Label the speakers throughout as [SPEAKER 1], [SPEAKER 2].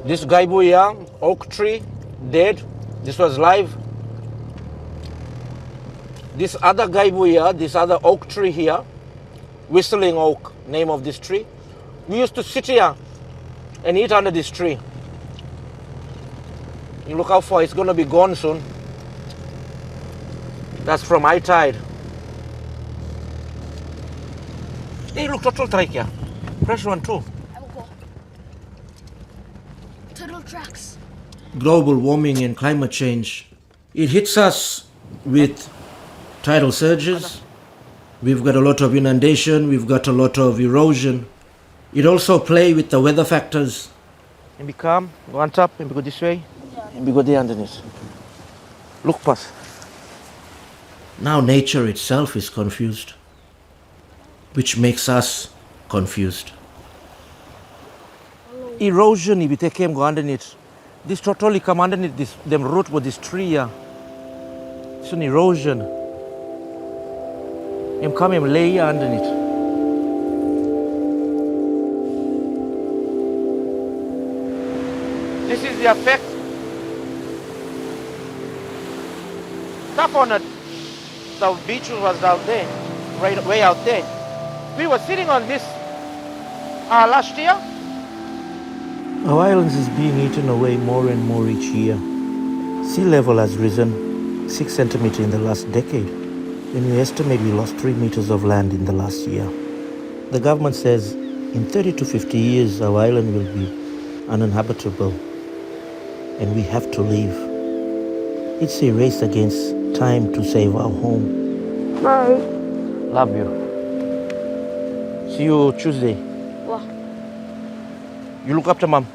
[SPEAKER 1] This gaibuya, oak tree, dead. This was live. This other gaibuya, this other oak tree here, whistling oak, name of this tree. We used to sit here and eat under this tree. You look how far, it's going to be gone soon. That's from high tide. Hey, look, turtle trike here. Fresh one too.
[SPEAKER 2] I will go. Turtle tracks.
[SPEAKER 1] Global warming and climate change. It hits us with tidal surges. We've got a lot of inundation. We've got a lot of erosion. It also plays with the weather factors. And be calm. Go on top and we go this way. Yeah. And we go there underneath. Look past. Now nature itself is confused, which makes us confused. Erosion, if you take him, go underneath. This totally come underneath this, them root with this tree here. It's an erosion. Him come and lay here underneath. This is the effect. Tap on it. The beach was out there, right way out there. We were sitting on this last year. Our island is being eaten away more and more each year. Sea level has risen 6 centimeters in the last decade, and we estimate we lost 3 meters of land in the last year. The government says in 30 to 50 years our island will be uninhabitable, and we have to leave. It's a race against time to save our home.
[SPEAKER 2] Bye.
[SPEAKER 1] Love you. See you Tuesday.
[SPEAKER 2] What?
[SPEAKER 1] You look after Mom.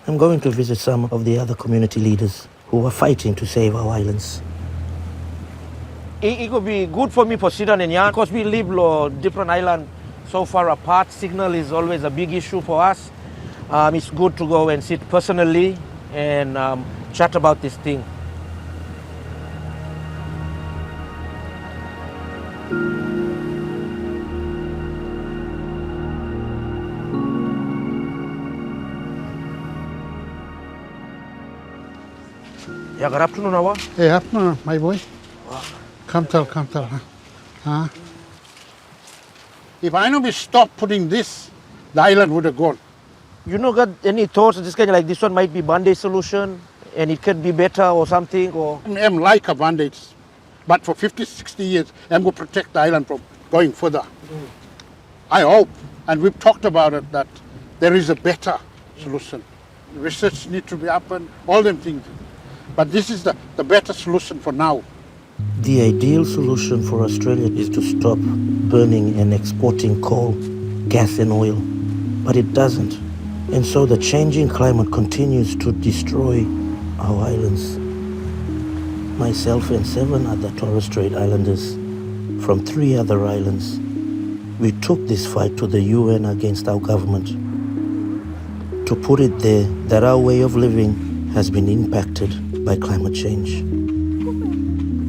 [SPEAKER 1] I'm going to visit some of the other community leaders who are fighting to save our islands. It could be good for me for sit down and yarn because we live on different islands so far apart. Signal is always a big issue for us. It's good to go and sit personally and chat about this thing. Yeah, good afternoon, Awa.
[SPEAKER 3] Hey, afternoon, my boy. Come tell. Huh? If I know we stopped putting this, the island would have gone.
[SPEAKER 1] You know, got any thoughts of this kind of like this one might be Band-Aid solution and it could be better or something? Or
[SPEAKER 3] I'm like a Band-Aid, but for 50, 60 years, I'm going to protect the island from going further. I hope, and we've talked about it, that there is a better solution. Research needs to be happened, all them things. But this is the better solution for now.
[SPEAKER 1] The ideal solution for Australia is to stop burning and exporting coal, gas and oil, but it doesn't. And so the changing climate continues to destroy our islands. Myself and 7 other Torres Strait Islanders from 3 other islands, we took this fight to the UN against our government to put it there that our way of living has been impacted by climate change.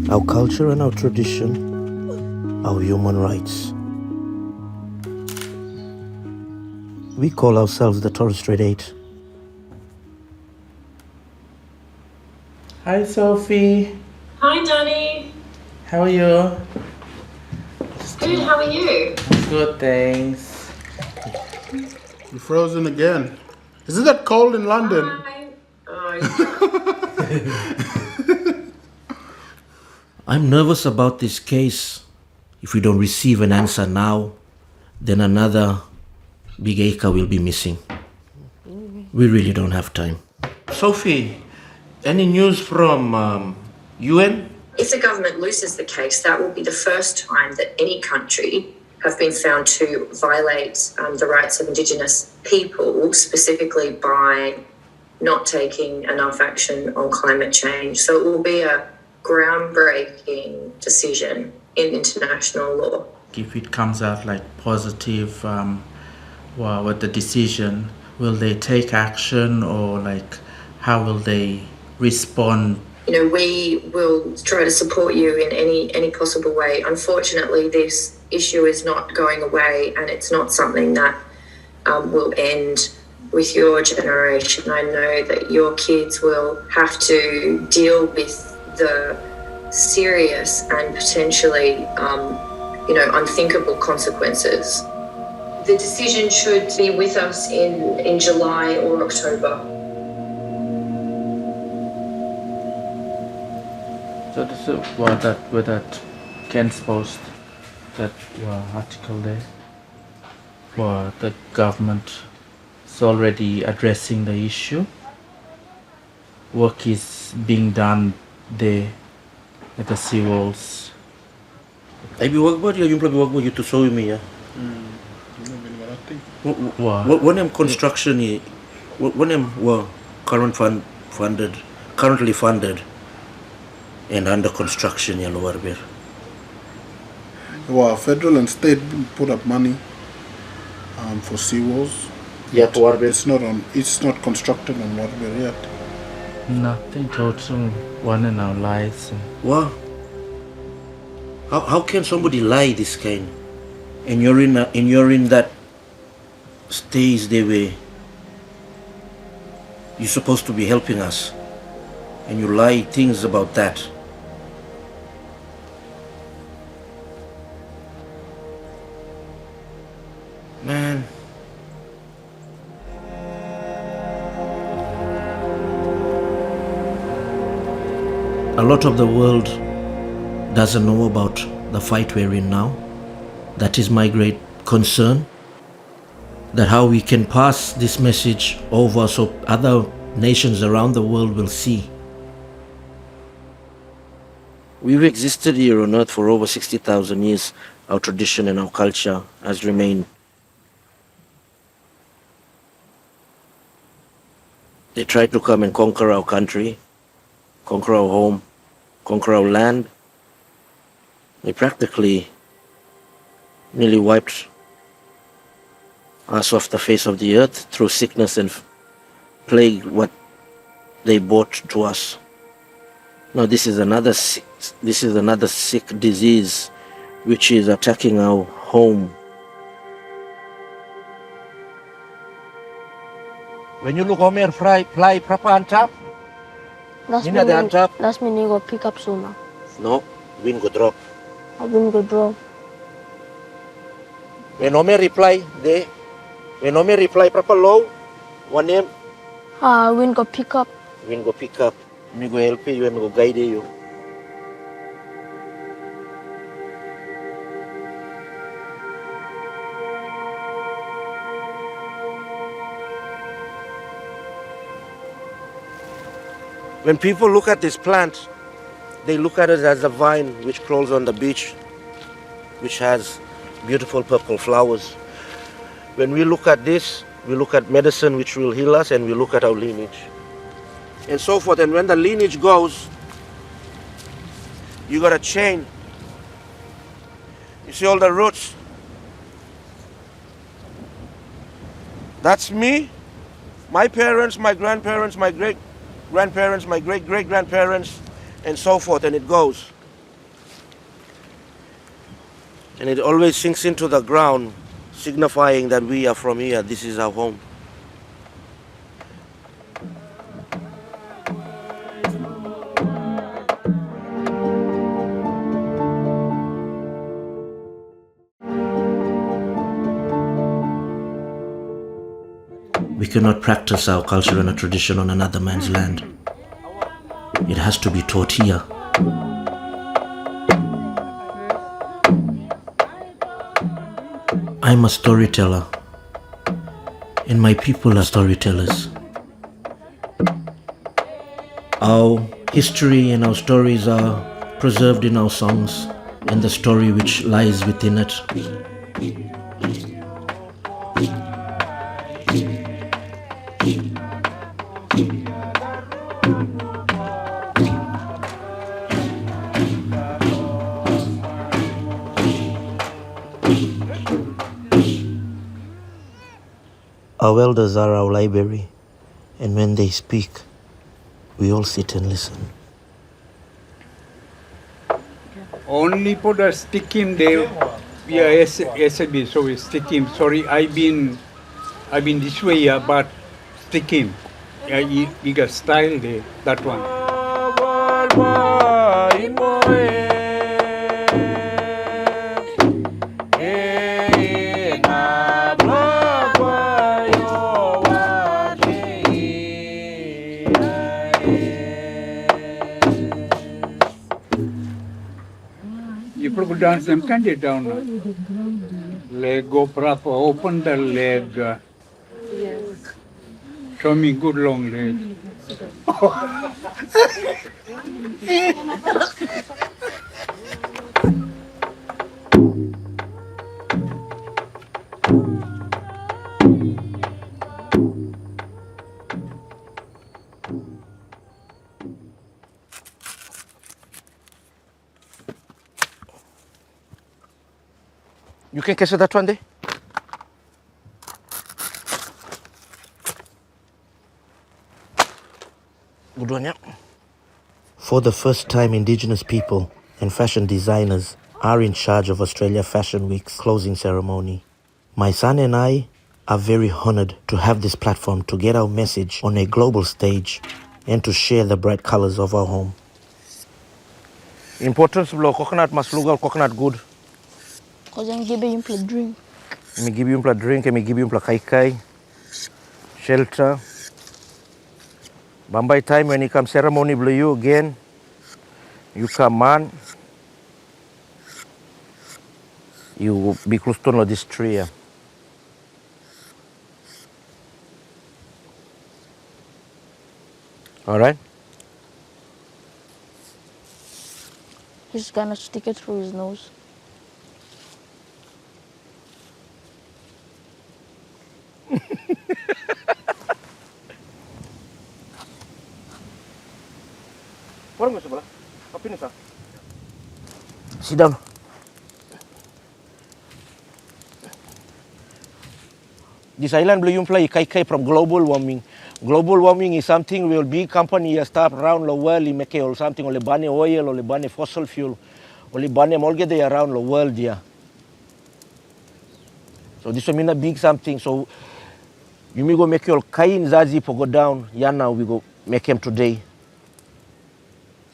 [SPEAKER 1] Our culture and our tradition, our human rights. We call ourselves the Torres Strait 8.
[SPEAKER 4] Hi, Sophie.
[SPEAKER 5] Hi, Danny.
[SPEAKER 4] How are you?
[SPEAKER 5] Good, how are you?
[SPEAKER 4] Good, thanks.
[SPEAKER 3] You're frozen again. Isn't that cold in London?
[SPEAKER 5] Hi. Oh,
[SPEAKER 1] I'm nervous about this case. If we don't receive an answer now, then another big acre will be missing. We really don't have time. Sophie, any news from UN?
[SPEAKER 5] if the government loses the case, that will be the first time that any country have been found to violate the rights of Indigenous people, specifically by not taking enough action on climate change. So it will be a groundbreaking decision in international law.
[SPEAKER 4] If it comes out like positive with the decision, will they take action, or like how will they respond?
[SPEAKER 5] You know, we will try to support you in any possible way. Unfortunately, this issue is not going away, and it's not something that will end with your generation. I know that your kids will have to deal with the serious and potentially, unthinkable consequences. The decision should be with us in July or October.
[SPEAKER 4] So this is with that Ken's post, that article there, where the government is already addressing the issue. Work is being done there at the seawalls.
[SPEAKER 1] Maybe work about you probably work about you to show me, yeah. When I'm construction, when I'm currently funded and under construction, yeah, lower bit.
[SPEAKER 2] Well, federal and state put up money for seawalls.
[SPEAKER 1] Yeah, to Warbir.
[SPEAKER 2] It's not constructed on Warbir yet.
[SPEAKER 4] Nothing total one in our lives.
[SPEAKER 1] Wow. How can somebody lie this kind? And you're in that stage there where you're supposed to be helping us, and you lie things about that. Man. A lot of the world doesn't know about the fight we're in now. That is my great concern. That how we can pass this message over so other nations around the world will see. We've existed here on earth for over 60,000 years. Our tradition and our culture has remained. They tried to come and conquer our country, conquer our home, conquer our land. They practically nearly wiped us off the face of the earth through sickness and plague, what they brought to us. Now this is another sick disease which is attacking our home. When you look Homer fly prapan tap,
[SPEAKER 6] Last
[SPEAKER 1] Nina the tap.
[SPEAKER 6] minute go pick up sooner.
[SPEAKER 1] No, wind go drop.
[SPEAKER 6] I wind go drop.
[SPEAKER 1] When Homer reply there, when Homer reply proper low, one name,
[SPEAKER 6] Wind go pick up.
[SPEAKER 1] wind go pick up. Me go help you and go guide you. When people look at this plant, they look at it as a vine which crawls on the beach, which has beautiful purple flowers. When we look at this, we look at medicine which will heal us, and we look at our lineage and so forth. And when the lineage goes, you got a chain. You see all the roots? That's me, my parents, my grandparents, my great-grandparents, my great-great-grandparents, and so forth, and it goes. And it always sinks into the ground, signifying that we are from here, this is our home. We cannot practice our culture and our tradition on another man's land. It has to be taught here. I'm a storyteller, and my people are storytellers. Our history and our stories are preserved in our songs and the story which lies within it. Our elders are our library, and when they speak, we all sit and listen.
[SPEAKER 7] Only put a stick him there. We are SAB, so we stick him. Sorry, I've been I've been this way, yeah, but sticking. Yeah, you got style there, that one. You put down some candy down. Leg go proper, open the leg. Show me good long leg.
[SPEAKER 1] You can catch that one there? Good one, yeah. For the first time, Indigenous people and fashion designers are in charge of Australia Fashion Week's closing ceremony. My son and I are very honored to have this platform to get our message on a global stage and to share the bright colors of our home. Importance of coconut must look coconut good.
[SPEAKER 6] Because I'm giving you a drink.
[SPEAKER 1] Let me give you a drink, let me give you a kai, shelter. But by time when you come ceremony blue you again, you come on, you be close to this tree. All right?
[SPEAKER 6] He's gonna stick it through his nose.
[SPEAKER 1] Sit down. This island blue imply kai from global warming. Global warming is something where big company start around the world make or something or burn oil or burn fossil fuel or burn all get around the world here. So this will mean a big something. So you may go make your kain zazi for go down. Yana we go make him today.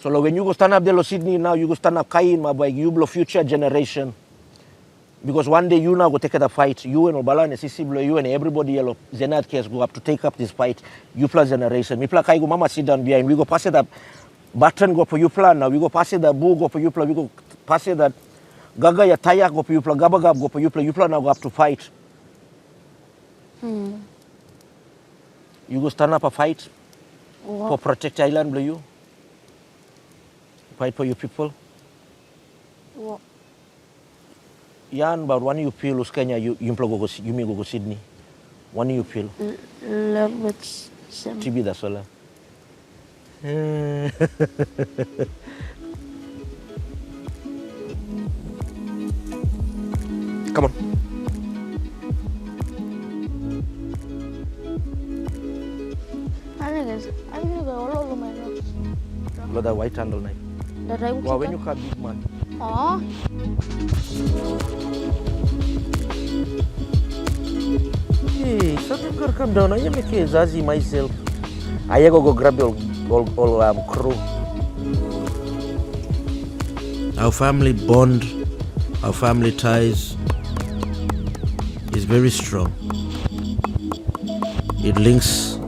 [SPEAKER 1] So when you go stand up there Sydney now, you go stand up kain my boy, you blow future generation. Because one day you now go take the fight. You and Obala and Sisi blow you and everybody yellow Zenat case go up to take up this fight. You plus generation. Me plus kai go mama sit down behind. We go pass it up. Button go for you plan now. We go pass it the boo go for you plan. We go pass it that Gaga ya taya go for you plan. Gabagab go for you plan. You plan now go up to fight. You go stand up a fight for protect island blow you. Fight for your people.
[SPEAKER 6] What?
[SPEAKER 1] Yan but one you feel Kenya you may go Sydney. One you feel.
[SPEAKER 6] Love with some.
[SPEAKER 1] TB that's all. Come on.
[SPEAKER 6] I think all over my nose.
[SPEAKER 1] Look that white handle knife. Wow, when you cut big man.
[SPEAKER 6] Oh.
[SPEAKER 1] Hey, something could come down. I make a zazi myself. I go grab your all crew. Our family bond, our family ties is very strong. It links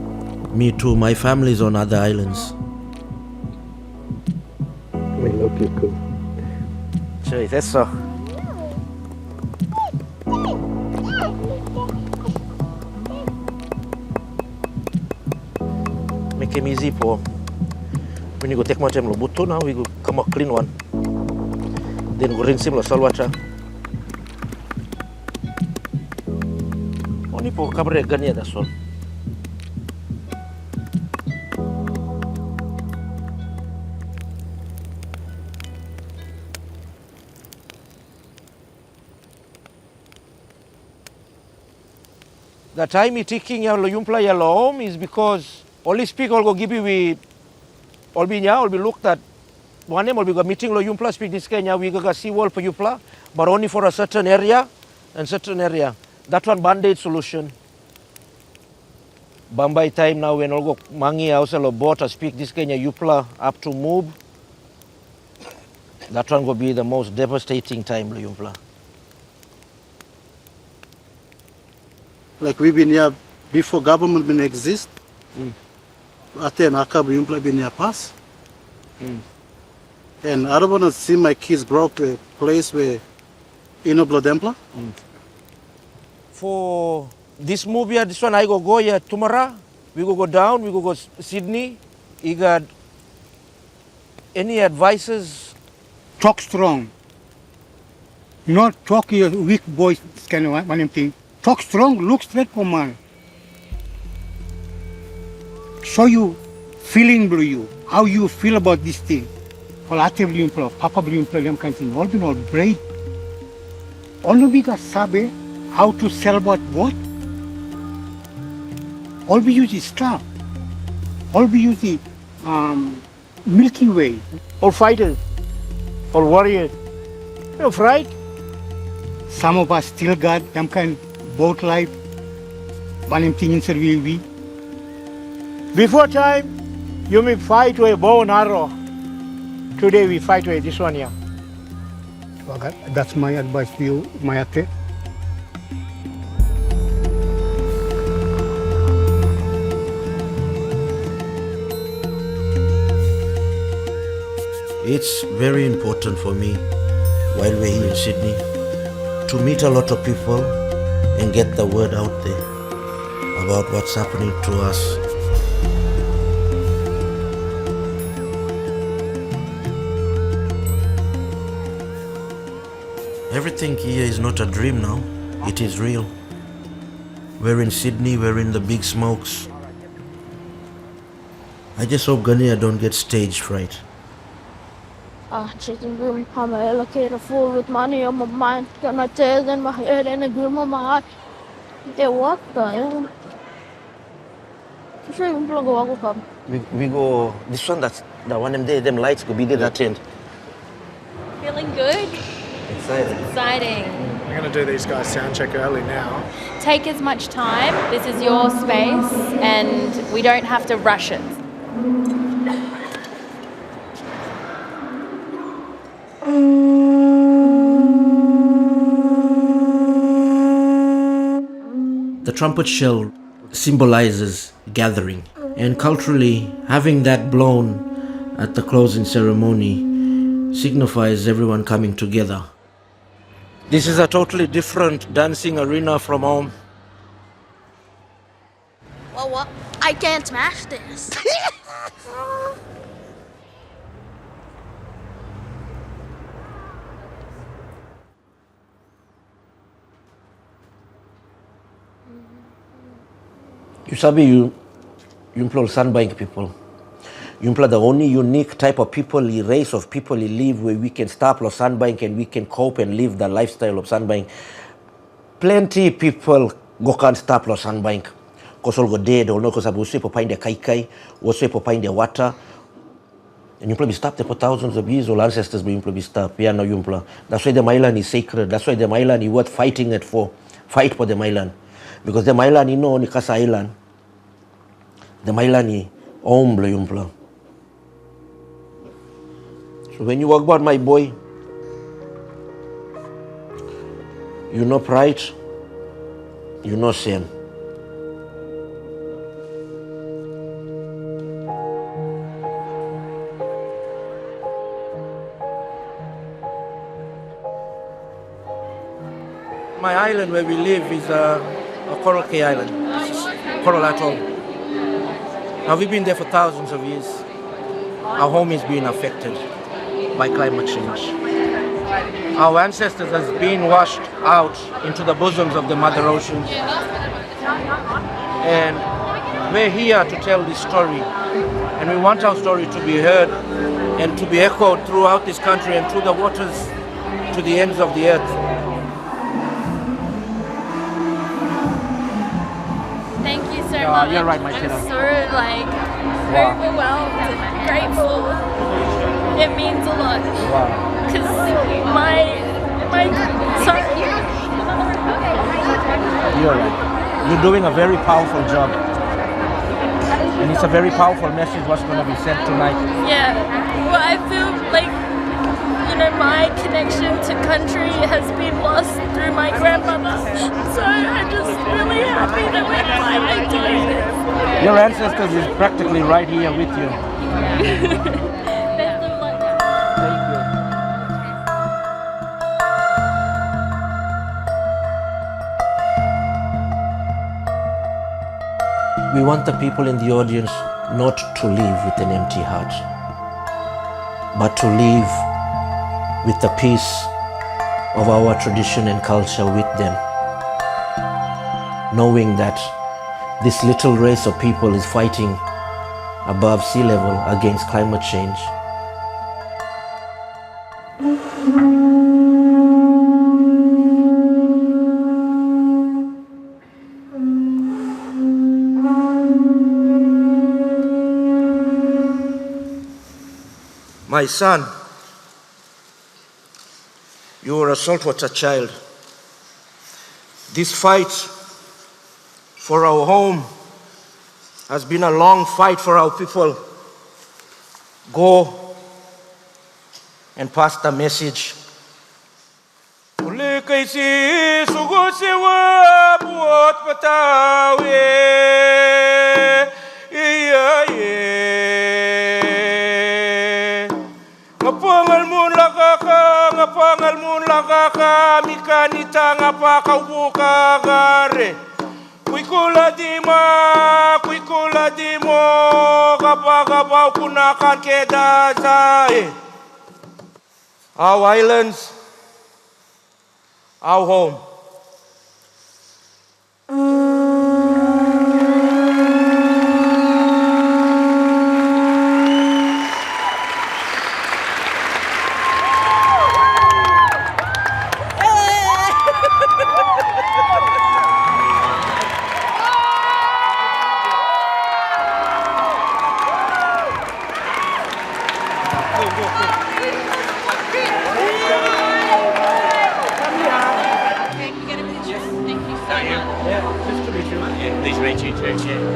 [SPEAKER 1] me to my families on other islands.
[SPEAKER 8] Okay, cool.
[SPEAKER 1] Cześć, that's so. Make him easy for when you go take my time buto now we go come out clean one. Then go rinse him with salt water. Only for cabaret ganya that's all. The time he taking your yumpla yellow home is because only speak all go give you we all be nya all be looked at one name all be go meeting lo yumpla speak this Kenya we go see wall for yupla but only for a certain area and certain area. That one band-aid solution. Bambai time now when all go mangi also bought speak this Kenya Yupla up to move. That one will be the most devastating time, Yupla.
[SPEAKER 8] Like we've been here before government been exist. After Akab Yupla been here pass. And I don't want to see my kids grow up to a place where Bloodempla.
[SPEAKER 1] For this movie, this one I go here tomorrow. We go down, we go Sydney. You got any advices?
[SPEAKER 3] Talk strong. Not talk your weak voice kind of one thing. Talk strong, look straight for man. Show you feeling blue you, how you feel about this thing. Papa blue kind of thing. All been all brave. Only we got sabe how to sell what. All we use is stuff. All we use is Milky Way. All fighters. All warriors. You're right. Some of us still got some kind of boat life. One thing in survey. Before time, you may fight with a bow and arrow. Today we fight with this one here. That's my advice to you, Mayate.
[SPEAKER 1] It's very important for me while we're here in Sydney to meet a lot of people and get the word out there about what's happening to us. Everything here is not a dream now, it is real. We're in Sydney, we're in the big smokes. I just hope Ghanaians don't get stage fright.
[SPEAKER 6] Sitting room, I'm allocated full with money on my mind. Got my tears in my head and a grim on my heart. They walk though. We go, this one that's the one them lights could be there that end.
[SPEAKER 9] Feeling good? Exciting.
[SPEAKER 10] We're going to do these guys sound check early now.
[SPEAKER 9] Take as much time. This is your space and we don't have to rush it.
[SPEAKER 1] The trumpet shell symbolizes gathering, and culturally, having that blown at the closing ceremony signifies everyone coming together. This is a totally different dancing arena from home.
[SPEAKER 6] Well, I can't smash this.
[SPEAKER 1] You sabi you employ sunbank people. You employ the only unique type of people, race of people live where we can stop Los Sunbank and we can cope and live the lifestyle of Sunbank. Plenty people go can't stop Los Sunbank. Because all go dead or no, because we sweep up the kaikai, we sweep up the water. And you probably stopped there for thousands of years, all ancestors be probably stopped. Yeah, no, you that's why the island is sacred. That's why the island is worth fighting it for. Fight for the island. Because the island is no only Casa Island. The island is humble, yumpla. So when you walk about my boy, you know pride, you know sin. My island where we live is a coral cay island, coral atoll. Now we've been there for thousands of years. Our home is being affected by climate change. Our ancestors has been washed out into the bosoms of the Mother Ocean. And we're here to tell this story. And we want our story to be heard and to be echoed throughout this country and through the waters to the ends of the earth.
[SPEAKER 9] Thank you so much.
[SPEAKER 1] You're right, my kiddo.
[SPEAKER 9] I'm so overwhelmed and grateful. It means a lot. Because sorry.
[SPEAKER 1] You're right. You're doing a very powerful job. And it's a very powerful message what's going to be sent tonight.
[SPEAKER 6] Yeah, well, I feel like, you know, my connection to country has been lost through my grandmother. So I'm just really happy that we're finally doing this.
[SPEAKER 1] Your ancestors is practically right here with you.
[SPEAKER 6] Best of luck.
[SPEAKER 1] Thank you. We want the people in the audience not to leave with an empty heart, but to leave with the peace of our tradition and culture with them, knowing that this little race of people is fighting above sea level against climate change. My son, you are a saltwater child. This fight for our home has been a long fight for our people. Go and pass the message. Ngapangal mun lakaka mikanita ngapaka ubuka gare kuikula dimo kapaka bau kunakan keda zai. Our islands, our home.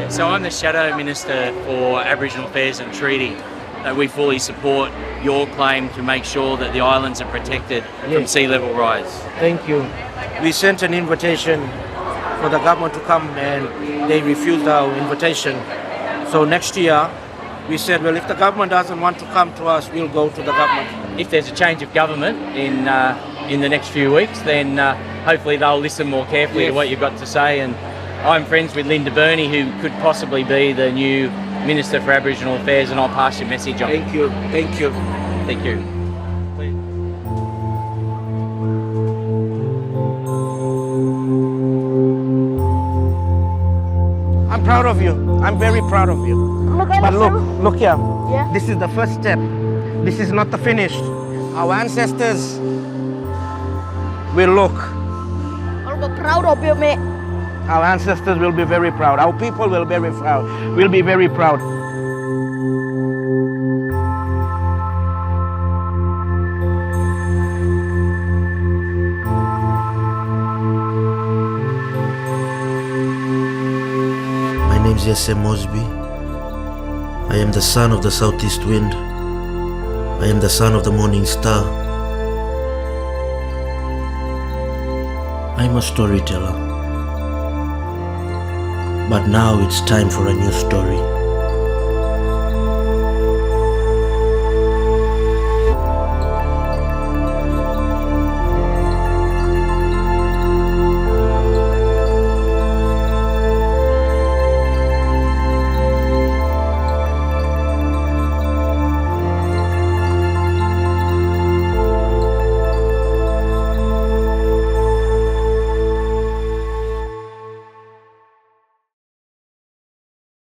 [SPEAKER 11] So I'm the Shadow Minister for Aboriginal Affairs and Treaty. We fully support your claim to make sure that the islands are protected from sea level rise.
[SPEAKER 1] Thank you. We sent an invitation for the government to come and they refused our invitation. So next year we said, well, if the government doesn't want to come to us, we'll go to the government.
[SPEAKER 11] If there's a change of government in the next few weeks, then hopefully they'll listen more carefully to what you've got to say. And I'm friends with Linda Burney, who could possibly be the new Minister for Aboriginal Affairs, and I'll pass your message on.
[SPEAKER 1] Thank you. Thank you.
[SPEAKER 11] Thank you.
[SPEAKER 1] I'm proud of you. I'm very proud of you. But look here.
[SPEAKER 6] Yeah.
[SPEAKER 1] This is the first step. This is not the finish. Our ancestors will look.
[SPEAKER 6] I'm proud of you, mate.
[SPEAKER 1] Our ancestors will be very proud. Our people will be very proud. We'll be very proud. My name is Jesse Mosby. I am the son of the southeast wind. I am the son of the morning star. I am a storyteller. But now it's time for a new story.